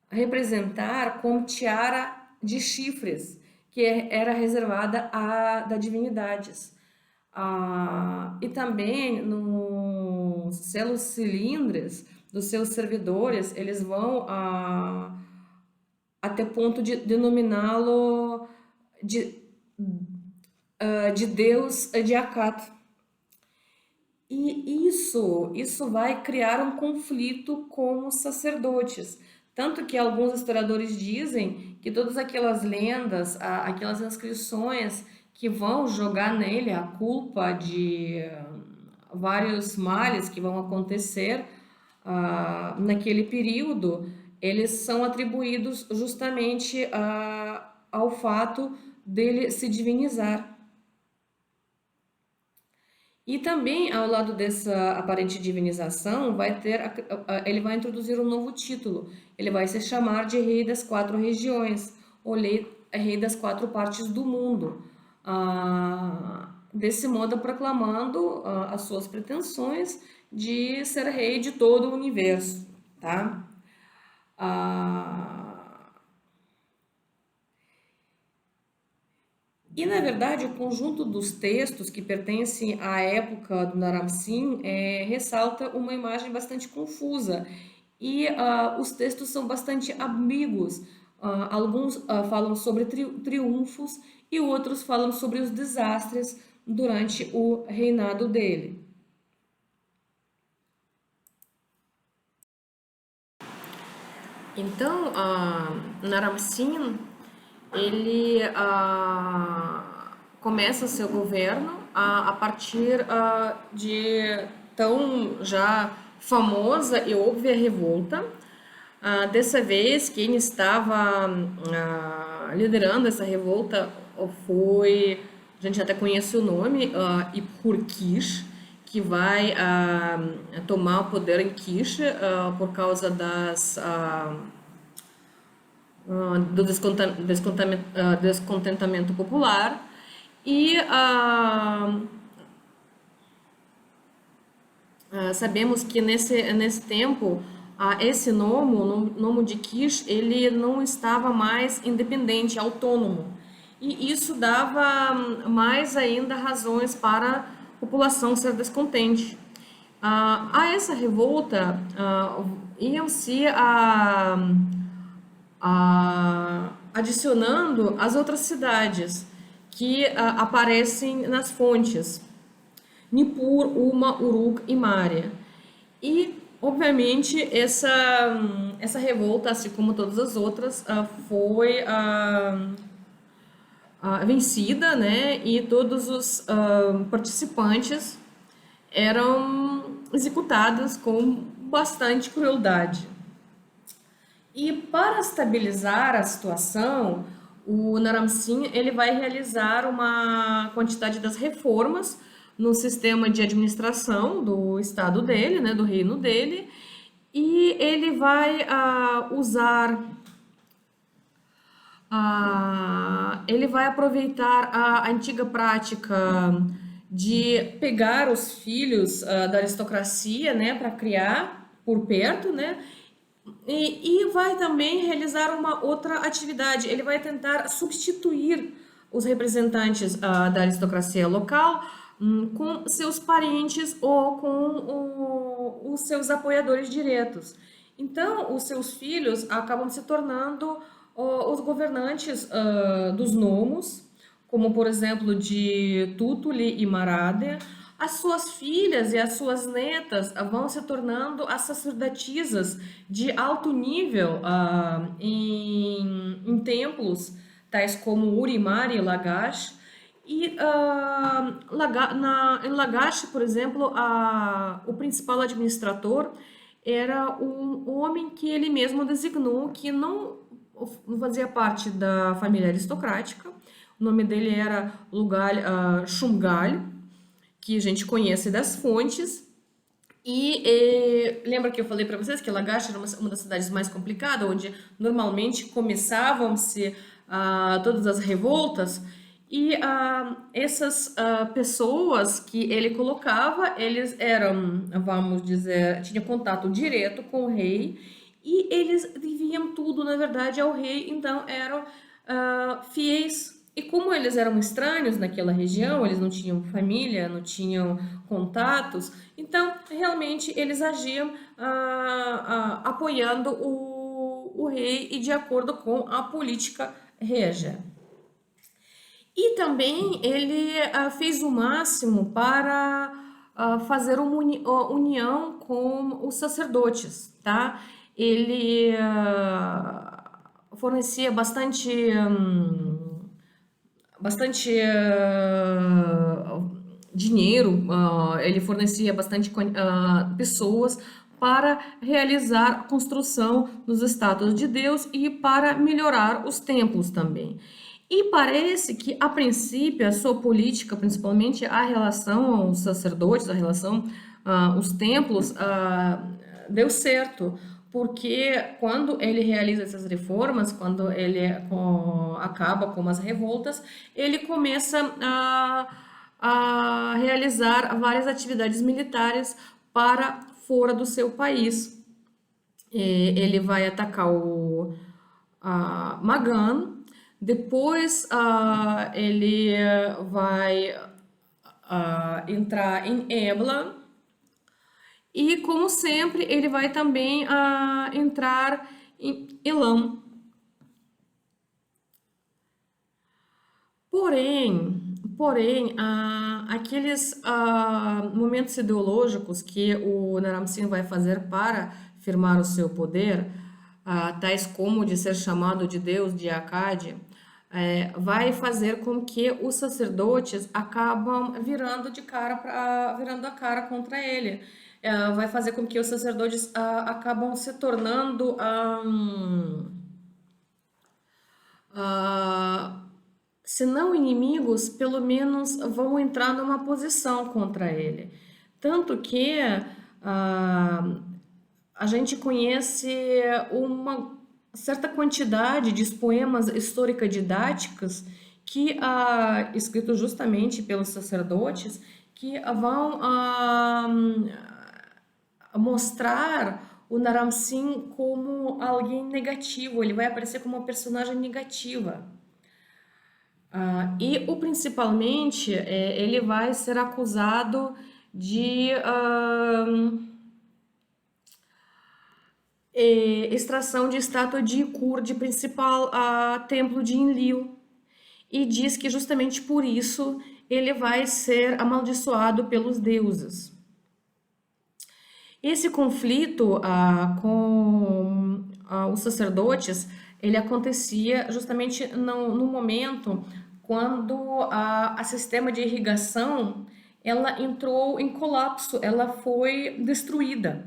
representar como tiara de chifres, que era reservada das divindades. E também nos selos cilindres dos seus servidores, eles vão até o ponto de denominá-lo de Deus de Akat. E isso vai criar um conflito com os sacerdotes. Tanto que alguns historiadores dizem que todas aquelas lendas, aquelas inscrições que vão jogar nele a culpa de vários males que vão acontecer naquele período, eles são atribuídos justamente ao fato dele se divinizar. E também, ao lado dessa aparente divinização, ele vai introduzir um novo título. Ele vai se chamar de Rei das Quatro Regiões, ou Rei das Quatro Partes do Mundo. Desse modo, proclamando as suas pretensões de ser rei de todo o universo, tá? E, na verdade, o conjunto dos textos que pertencem à época do Naram-Sin ressalta uma imagem bastante confusa. E os textos são bastante ambíguos. Alguns falam sobre triunfos e outros falam sobre os desastres durante o reinado dele. Então, Naram-Sin, ele começa seu governo a partir de tão já famosa e óbvia revolta. Dessa vez, quem estava liderando essa revolta foi, a gente até conhece o nome, Ipur-Kish, que vai tomar o poder em Kish por causa do descontentamento popular. E sabemos que nesse tempo esse nome de Kish, ele não estava mais independente, autônomo, e isso dava mais ainda razões para a população ser descontente. A essa revolta iam-se adicionando as outras cidades que aparecem nas fontes: Nippur, Uma, Uruk e Maria. E, obviamente, essa revolta, assim como todas as outras, foi vencida, né? E todos os participantes eram executados com bastante crueldade. E para estabilizar a situação, o Naram-Sin ele vai realizar uma quantidade das reformas no sistema de administração do estado dele, né, do reino dele, e ele vai ele vai aproveitar a antiga prática de pegar os filhos da aristocracia, né, para criar por perto, né, e vai também realizar uma outra atividade. Ele vai tentar substituir os representantes da aristocracia local com seus parentes ou com os seus apoiadores diretos. Então, os seus filhos acabam se tornando os governantes dos nomos, como, por exemplo, de Tutuli e Maradha. As suas filhas e as suas netas vão se tornando as sacerdotisas de alto nível em templos tais como Urimari e Lagash. E em Lagash, por exemplo, o principal administrador era um homem que ele mesmo designou, que não fazia parte da família aristocrática. O nome dele era Lugal Shumgal, que a gente conhece das fontes, Lembra que eu falei para vocês que Lagash era uma das cidades mais complicadas, onde normalmente começavam-se todas as revoltas, e essas pessoas que ele colocava, eles eram, vamos dizer, tinham contato direto com o rei, e eles deviam tudo, na verdade, ao rei, então eram fiéis. E como eles eram estranhos naquela região, eles não tinham família, não tinham contatos, então realmente eles agiam apoiando o rei e de acordo com a política régia. E também ele fez o máximo para fazer uma união com os sacerdotes, tá? Ele fornecia bastante dinheiro, ele fornecia bastante pessoas para realizar a construção dos estátuas de Deus e para melhorar os templos também. E parece que, a princípio, a sua política, principalmente a relação aos sacerdotes, a relação aos templos, deu certo, porque quando ele realiza essas reformas, quando ele acaba com as revoltas, ele começa a realizar várias atividades militares para fora do seu país. Ele vai atacar o Magan, depois ele vai entrar em Ebla, e, como sempre, ele vai também entrar em Elam. Porém, aqueles momentos ideológicos que o Naram-Sin vai fazer para firmar o seu poder, tais como de ser chamado de Deus de Akkad, vai fazer com que os sacerdotes acabam virando a cara contra ele. Vai fazer com que os sacerdotes acabam se tornando se não inimigos, pelo menos vão entrar numa posição contra ele. Tanto que a gente conhece uma certa quantidade de poemas histórico-didáticos que escritos justamente pelos sacerdotes, que vão mostrar o Naram-Sin como alguém negativo, ele vai aparecer como uma personagem negativa. E principalmente ele vai ser acusado de extração de estátua de Ikur, de principal templo de Enlil, e diz que justamente por isso ele vai ser amaldiçoado pelos deuses. Esse conflito com os sacerdotes, ele acontecia justamente no momento quando a sistema de irrigação ela entrou em colapso, ela foi destruída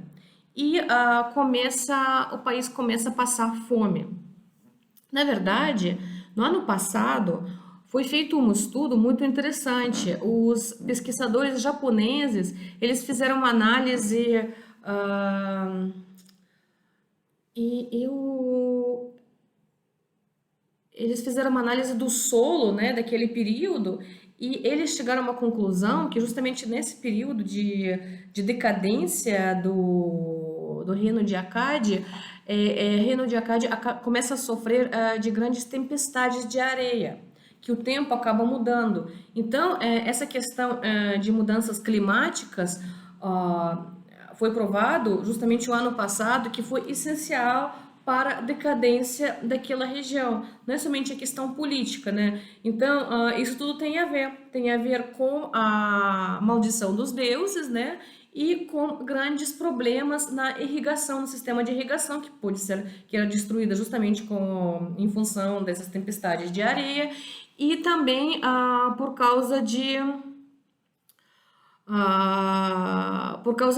e o país começa a passar fome. Na verdade, no ano passado foi feito um estudo muito interessante. Os pesquisadores japoneses eles fizeram uma análise eles fizeram uma análise do solo, né, daquele período, e eles chegaram a uma conclusão que justamente nesse período de decadência do reino de Akkad, reino de Akkad começa a sofrer de grandes tempestades de areia, que o tempo acaba mudando. Então, essa questão de mudanças climáticas foi provado justamente o ano passado que foi essencial para a decadência daquela região. Não é somente a questão política, né? Então, isso tudo tem a ver com a maldição dos deuses, né? E com grandes problemas na irrigação, no sistema de irrigação, que era destruída justamente em função dessas tempestades de areia, e também por causa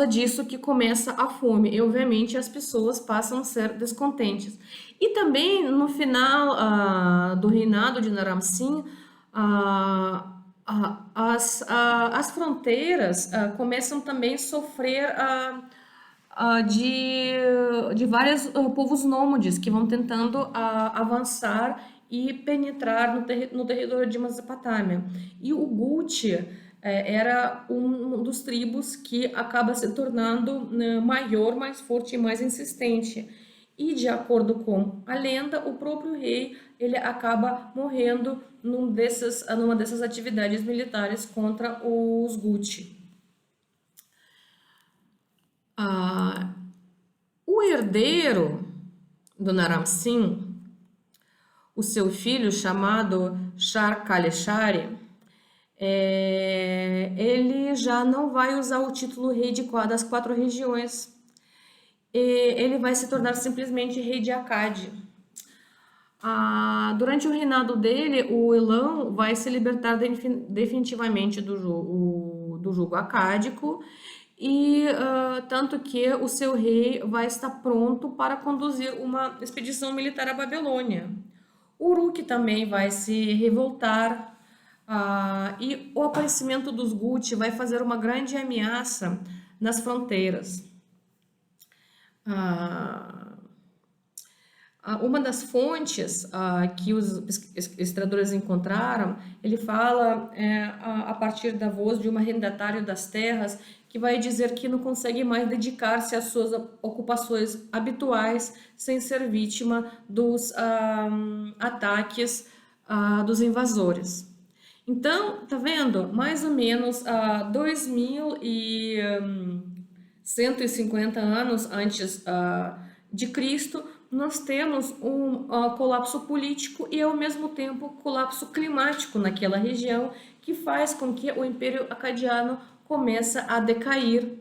disso que começa a fome e obviamente as pessoas passam a ser descontentes. E também no final do reinado de Naram-Sin, As fronteiras começam também a sofrer de vários povos nômades que vão tentando avançar e penetrar no território de Mesopotâmia. E o Guti era um dos tribos que acaba se tornando, né, maior, mais forte e mais insistente. E de acordo com a lenda, o próprio rei ele acaba morrendo numa dessas atividades militares contra os Guti. Ah, o herdeiro do Naram-Sin, o seu filho chamado Shar-Kali-Shari, ele já não vai usar o título rei das 4 regiões. Ele vai se tornar simplesmente rei de Akkad. Durante o reinado dele, o Elam vai se libertar definitivamente do jugo acádico e tanto que o seu rei vai estar pronto para conduzir uma expedição militar à Babilônia. Uruk também vai se revoltar e o aparecimento dos Guti vai fazer uma grande ameaça nas fronteiras. Uma das fontes que os historiadores encontraram, ele fala a partir da voz de um arrendatário das terras que vai dizer que não consegue mais dedicar-se às suas ocupações habituais sem ser vítima dos ataques dos invasores. Então, tá vendo? Mais ou menos 2150 anos antes de Cristo, nós temos um colapso político e, ao mesmo tempo, colapso climático naquela região, que faz com que o Império Acadiano comece a decair.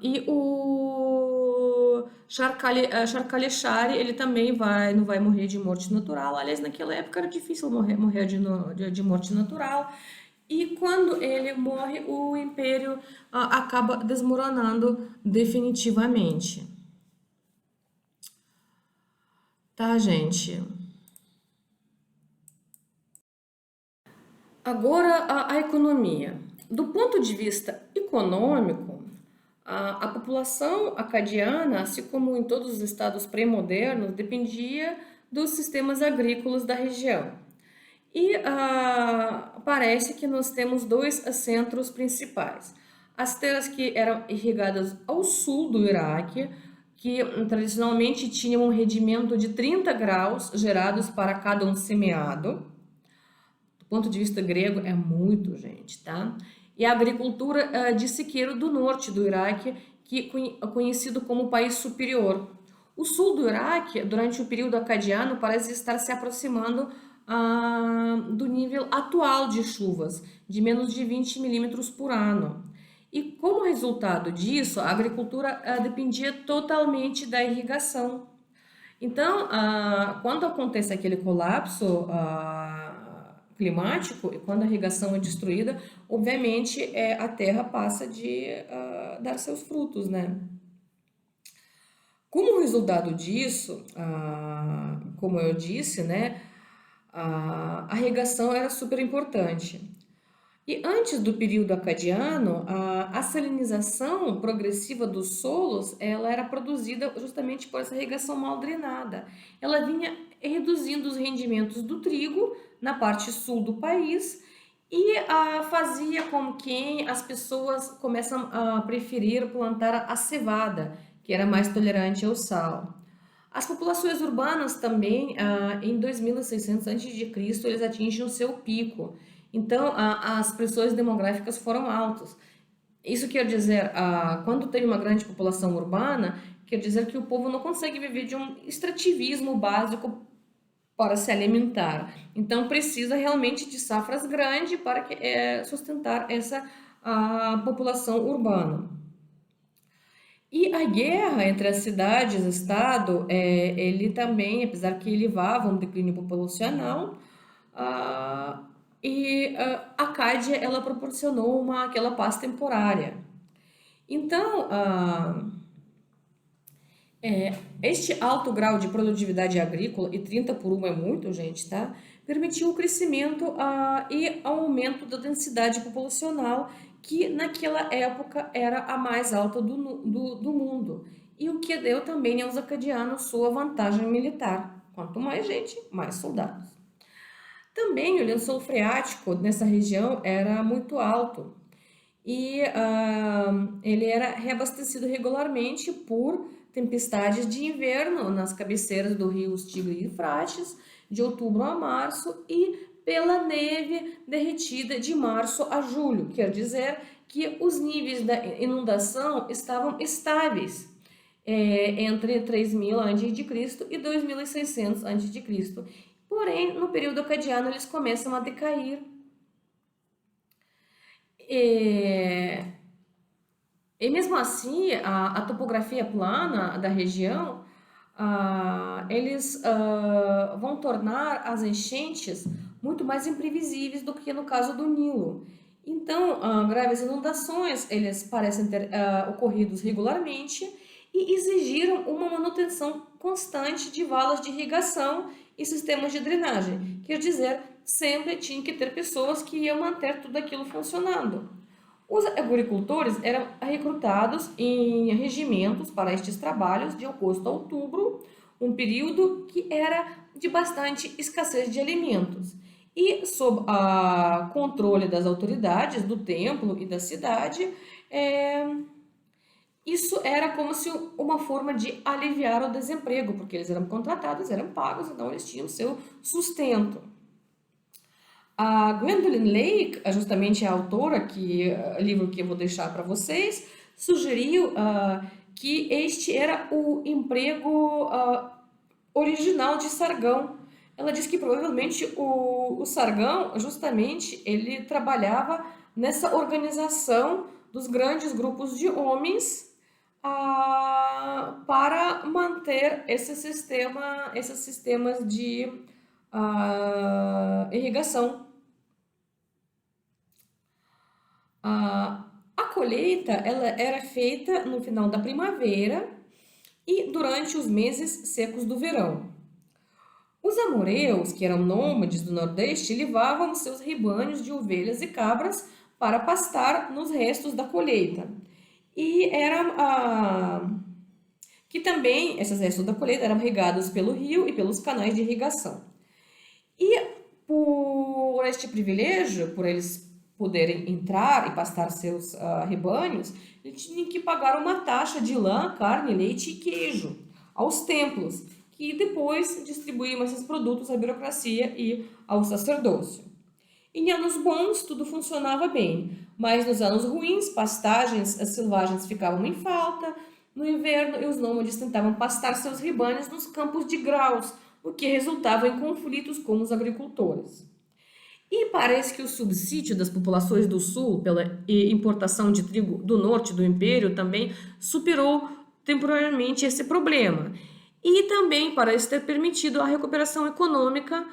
E o Shar-Kali-Shari, ele também não vai morrer de morte natural. Aliás, naquela época era difícil morrer de morte natural. E quando ele morre, o império acaba desmoronando definitivamente. Tá, gente? Agora, a economia. Do ponto de vista econômico, a população acadiana, assim como em todos os estados pré-modernos, dependia dos sistemas agrícolas da região. E parece que nós temos 2 centros principais. As terras que eram irrigadas ao sul do Iraque, que tradicionalmente tinham um rendimento de 30 graus gerados para cada um semeado. Do ponto de vista grego, é muito, gente, tá? E a agricultura de sequeiro do norte do Iraque, que é conhecido como país superior. O sul do Iraque, durante o período acadiano, parece estar se aproximando do nível atual de chuvas, de menos de 20 milímetros por ano. E como resultado disso, a agricultura dependia totalmente da irrigação. Então, quando acontece aquele colapso climático, e quando a irrigação é destruída, obviamente a terra passa de dar seus frutos, né? Como resultado disso, como eu disse, né, a irrigação era super importante. E antes do período acadiano, a salinização progressiva dos solos, ela era produzida justamente por essa irrigação mal drenada. Ela vinha reduzindo os rendimentos do trigo na parte sul do país e fazia com que as pessoas começam a preferir plantar a cevada, que era mais tolerante ao sal. As populações urbanas também, em 2600 a.C., eles atingem o seu pico. Então, as pressões demográficas foram altas. Isso quer dizer, quando tem uma grande população urbana, quer dizer que o povo não consegue viver de um extrativismo básico para se alimentar. Então, precisa realmente de safras grandes para sustentar essa população urbana. E a guerra entre as cidades e o Estado, ele também, apesar que ele levava um declínio populacional, a Cádia, ela proporcionou aquela paz temporária. Então, Este alto grau de produtividade agrícola, e 30 por 1 é muito, gente, tá? Permitiu o crescimento e aumento da densidade populacional, que naquela época era a mais alta do mundo. E o que deu também aos acadianos sua vantagem militar. Quanto mais gente, mais soldados. Também o lençol freático nessa região era muito alto e ele era reabastecido regularmente por tempestades de inverno nas cabeceiras do rios Tigre e Eufrates, de outubro a março, e pela neve derretida de março a julho, quer dizer que os níveis da inundação estavam estáveis entre 3000 a.C. e 2600 a.C. Porém, no período acadiano, eles começam a decair. E mesmo assim, a topografia plana da região, eles vão tornar as enchentes muito mais imprevisíveis do que no caso do Nilo. Então, graves inundações, eles parecem ter ocorridos regularmente e exigiram uma manutenção constante de valas de irrigação e sistemas de drenagem. Quer dizer, sempre tinha que ter pessoas que iam manter tudo aquilo funcionando. Os agricultores eram recrutados em regimentos para estes trabalhos de agosto a outubro, um período que era de bastante escassez de alimentos. E sob a controle das autoridades do templo e da cidade, isso era como se uma forma de aliviar o desemprego, porque eles eram contratados, eram pagos, então eles tinham seu sustento. A Gwendolyn Lake, justamente a autora, livro que eu vou deixar para vocês, sugeriu que este era o emprego original de Sargão. Ela diz que provavelmente o Sargão, justamente, ele trabalhava nessa organização dos grandes grupos de homens para manter esses sistemas de irrigação. A colheita ela era feita no final da primavera e durante os meses secos do verão. Os amoreus, que eram nômades do Nordeste, levavam seus rebanhos de ovelhas e cabras para pastar nos restos da colheita. E que também esses restos da colheita eram regados pelo rio e pelos canais de irrigação. E por este privilégio, por eles poderem entrar e pastar seus rebanhos, eles tinham que pagar uma taxa de lã, carne, leite e queijo aos templos, que depois distribuíam esses produtos à burocracia e ao sacerdócio. Em anos bons, tudo funcionava bem, mas nos anos ruins, pastagens selvagens ficavam em falta. No inverno, os nômades tentavam pastar seus rebanhos nos campos de graus, o que resultava em conflitos com os agricultores. E parece que o subsídio das populações do sul pela importação de trigo do norte do império também superou temporariamente esse problema. E também parece ter permitido a recuperação econômica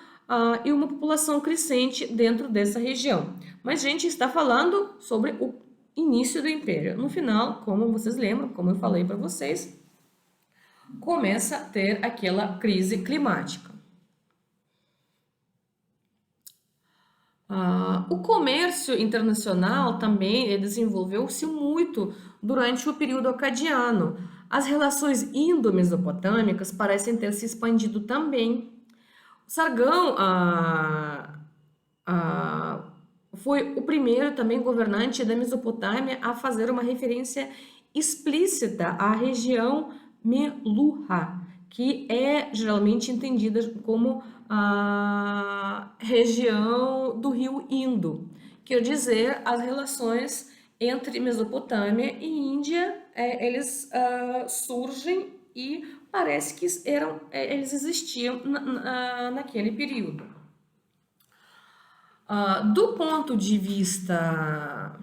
e uma população crescente dentro dessa região. Mas a gente está falando sobre o início do império. No final, como vocês lembram, como eu falei para vocês, começa a ter aquela crise climática. O comércio internacional também desenvolveu-se muito durante o período acadiano. As relações indo-mesopotâmicas parecem ter se expandido também. O Sargão foi o primeiro também governante da Mesopotâmia a fazer uma referência explícita à região Meluha, que é geralmente entendida como a região do rio Indo, quer dizer, as relações entre Mesopotâmia e Índia, eles surgem e parece que eles existiam naquele período. Do ponto de vista...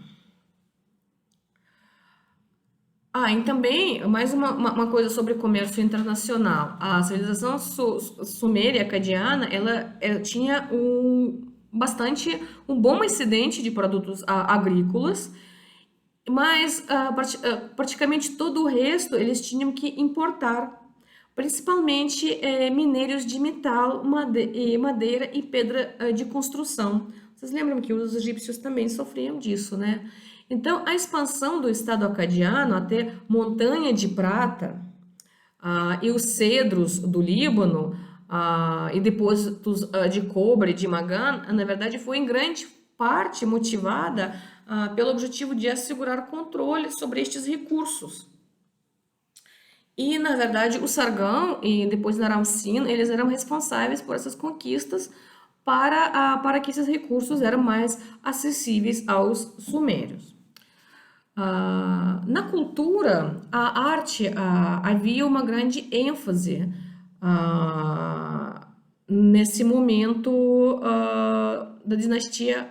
e também, mais uma coisa sobre comércio internacional. A civilização suméria acadiana, ela tinha um bom excedente de produtos agrícolas Mas praticamente todo o resto eles tinham que importar, principalmente minérios de metal, madeira e pedra de construção. Vocês lembram que os egípcios também sofriam disso, né? Então, a expansão do Estado acadiano até Montanha de Prata e os cedros do Líbano e depósitos de cobre de Magan, na verdade, foi em grande parte motivada pelo objetivo de assegurar controle sobre estes recursos. E, na verdade, o Sargão e depois Naram-Sin, eles eram responsáveis por essas conquistas para que esses recursos eram mais acessíveis aos sumérios. Na cultura, a arte, havia uma grande ênfase nesse momento da dinastia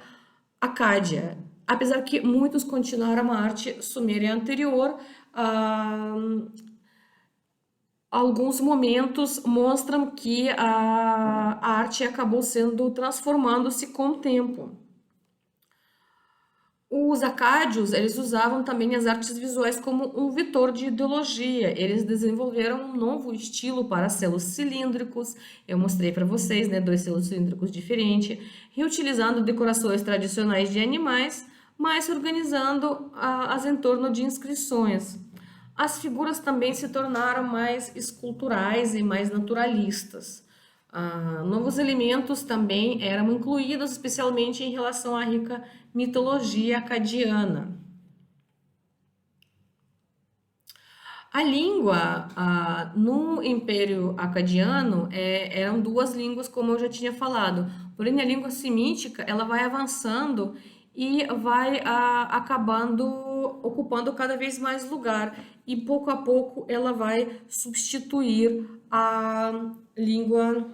Acádia. Apesar que muitos continuaram a arte suméria anterior, alguns momentos mostram que a arte acabou sendo transformando-se com o tempo. Os acádios, eles usavam também as artes visuais como um vetor de ideologia. Eles desenvolveram um novo estilo para selos cilíndricos. Eu mostrei para vocês, né, 2 selos cilíndricos diferentes, reutilizando decorações tradicionais de animais, mas organizando as em torno de inscrições. As figuras também se tornaram mais esculturais e mais naturalistas. Novos elementos também eram incluídos, especialmente em relação à rica mitologia acadiana. A língua no Império Acadiano eram 2 línguas, como eu já tinha falado. Porém, a língua semítica ela vai avançando e vai acabando ocupando cada vez mais lugar. E pouco a pouco ela vai substituir a língua.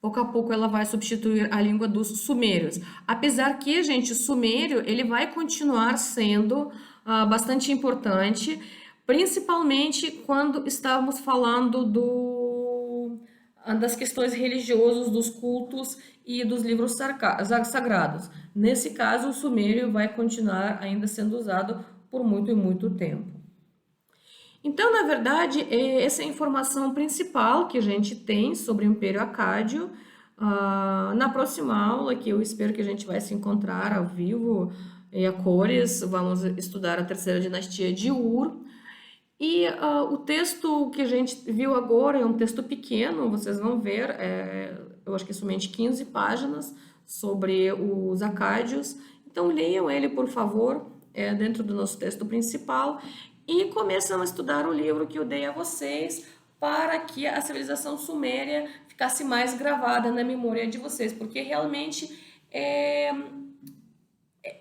Pouco a pouco ela vai substituir a língua dos sumérios. Apesar que, gente, o sumério ele vai continuar sendo bastante importante, principalmente quando estávamos falando das questões religiosas, dos cultos e dos livros sagrados. Nesse caso, o sumério vai continuar ainda sendo usado por muito e muito tempo. Então, na verdade, essa é a informação principal que a gente tem sobre o Império Acádio. Na próxima aula, que eu espero que a gente vai se encontrar ao vivo e a cores, vamos estudar a terceira dinastia de Ur. E o texto que a gente viu agora é um texto pequeno, vocês vão ver, eu acho que é somente 15 páginas sobre os acádios. Então, leiam ele, por favor, dentro do nosso texto principal e começam a estudar o livro que eu dei a vocês para que a civilização suméria ficasse mais gravada na memória de vocês, porque realmente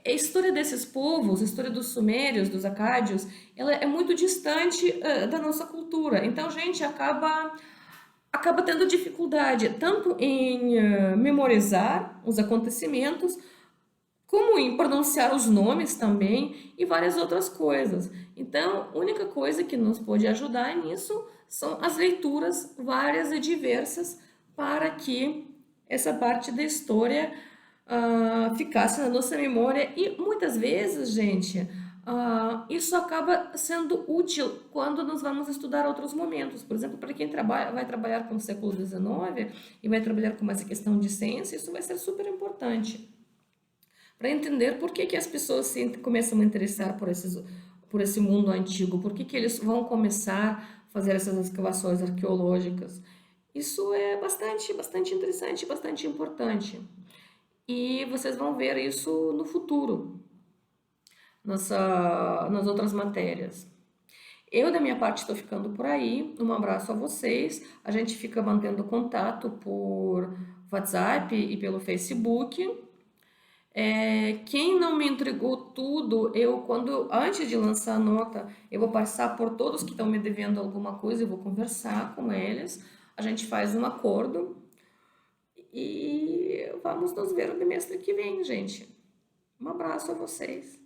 a história desses povos, a história dos sumérios, dos acádios, ela é muito distante da nossa cultura. Então, a gente acaba tendo dificuldade tanto em memorizar os acontecimentos, como em pronunciar os nomes também e várias outras coisas. Então, a única coisa que nos pode ajudar nisso são as leituras várias e diversas para que essa parte da história ficasse na nossa memória. E muitas vezes, gente, isso acaba sendo útil quando nós vamos estudar outros momentos. Por exemplo, para quem vai trabalhar com o século XIX e vai trabalhar com essa questão de ciência, isso vai ser super importante para entender por que as pessoas começam a interessar por esse mundo antigo, por que eles vão começar a fazer essas escavações arqueológicas. Isso é bastante interessante, bastante importante. E vocês vão ver isso no futuro, nas outras matérias. Eu, da minha parte, estou ficando por aí. Um abraço a vocês. A gente fica mantendo contato por WhatsApp e pelo Facebook. Quem não me entregou tudo, antes de lançar a nota, eu vou passar por todos que estão me devendo alguma coisa, eu vou conversar com eles, a gente faz um acordo e vamos nos ver no bimestre que vem, gente. Um abraço a vocês.